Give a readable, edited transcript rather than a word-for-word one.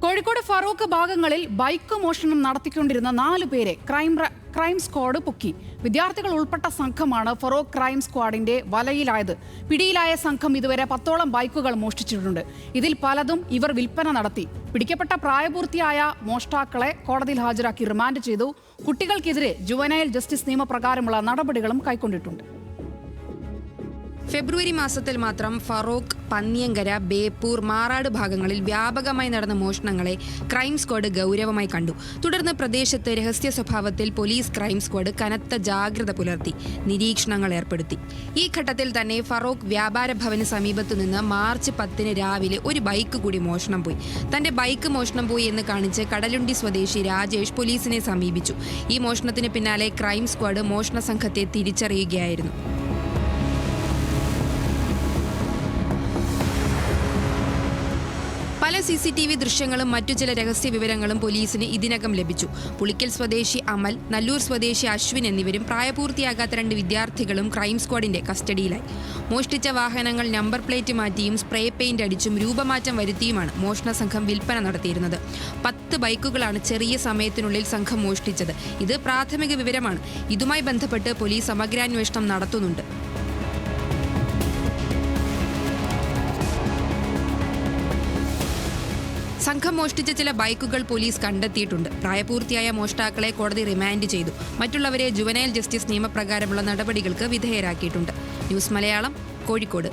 കോഴിക്കോട് ഫറൂഖ് ഭാഗങ്ങളിൽ ബൈക്ക് മോഷണം നടത്തിക്കൊണ്ടിരുന്ന 4 പേരെ ക്രൈം സ്ക്വാഡ് പൊക്കി. വിദ്യാർത്ഥികൾ ഉൾപ്പെട്ട സംഘമാണ് ഫറൂഖ് ക്രൈം സ്ക്വാഡിന്റെ വലയിലായത്. പിടിയിലായ സംഘം ഇതുവരെ 10ഓളം ബൈക്കുകൾ മോഷ്ടിച്ചിട്ടുണ്ട്. ഇതിൽ പലതും ഇവർ വിൽപ്പന നടത്തി. പിടിക്കപ്പെട്ട പ്രായപൂർത്തിയായ മോഷ്ടാക്കളെ കോടതിയിൽ ഹാജരാക്കി റിമാൻഡ് ചെയ്തു. കുട്ടികൾക്കെതിരെ ജുവനൈൽ ജസ്റ്റിസ് നിയമപ്രകാരമുള്ള നടപടികളും കൈക്കൊണ്ടിട്ടുണ്ട്. ഫെബ്രുവരി മാസത്തിൽ മാത്രം ഫറൂഖ്, പന്നിയങ്കര, ബേപ്പൂർ, മാറാട് ഭാഗങ്ങളിൽ വ്യാപകമായി നടന്ന മോഷണങ്ങളെ ക്രൈം സ്ക്വാഡ് ഗൗരവമായി കണ്ടു. തുടർന്ന് പ്രദേശത്ത് രഹസ്യ സ്വഭാവത്തിൽ പോലീസ് ക്രൈം സ്ക്വാഡ് കനത്ത ജാഗ്രത പുലർത്തി നിരീക്ഷണങ്ങൾ ഏർപ്പെടുത്തി. ഈ ഘട്ടത്തിൽ തന്നെ ഫറൂഖ് വ്യാപാര ഭവന് സമീപത്തു നിന്ന് മാർച്ച് 10 രാവിലെ ഒരു ബൈക്ക് കൂടി മോഷണം പോയി. തന്റെ ബൈക്ക് മോഷണം പോയി എന്ന് കാണിച്ച് കടലുണ്ടി സ്വദേശി രാജേഷ് പോലീസിനെ സമീപിച്ചു. ഈ മോഷണത്തിന് പിന്നാലെ ക്രൈം സ്ക്വാഡ് മോഷണ സംഘത്തെ തിരിച്ചറിയുകയായിരുന്നു. പല CCTV ദൃശ്യങ്ങളും മറ്റു ചില രഹസ്യ വിവരങ്ങളും പോലീസിന് ഇതിനകം ലഭിച്ചു. പുളിക്കൽ സ്വദേശി അമൽ, നല്ലൂർ സ്വദേശി അശ്വിൻ എന്നിവരും പ്രായപൂർത്തിയാകാത്ത 2 വിദ്യാർത്ഥികളും ക്രൈം സ്ക്വാഡിന്റെ കസ്റ്റഡിയിലായി. മോഷ്ടിച്ച വാഹനങ്ങൾ നമ്പർ പ്ലേറ്റ് മാറ്റിയും സ്പ്രേ പെയിന്റ് അടിച്ചും രൂപമാറ്റം വരുത്തിയുമാണ് മോഷണ സംഘം വിൽപ്പന നടത്തിയിരുന്നത്. 10 ബൈക്കുകളാണ് ചെറിയ സമയത്തിനുള്ളിൽ സംഘം മോഷ്ടിച്ചത്. ഇത് പ്രാഥമിക വിവരമാണ്. ഇതുമായി ബന്ധപ്പെട്ട് പോലീസ് സമഗ്രാന്വേഷണം നടത്തുന്നുണ്ട്. സംഘം മോഷ്ടിച്ച ചില ബൈക്കുകൾ പോലീസ് കണ്ടെത്തിയിട്ടുണ്ട്. പ്രായപൂർത്തിയായ മോഷ്ടാക്കളെ കോടതി റിമാൻഡ് ചെയ്തു. മറ്റുള്ളവരെ ജുവനൈൽ ജസ്റ്റിസ് നിയമപ്രകാരമുള്ള നടപടികൾക്ക് വിധേയരാക്കിയിട്ടുണ്ട്. ന്യൂസ് മലയാളം, കോഴിക്കോട്.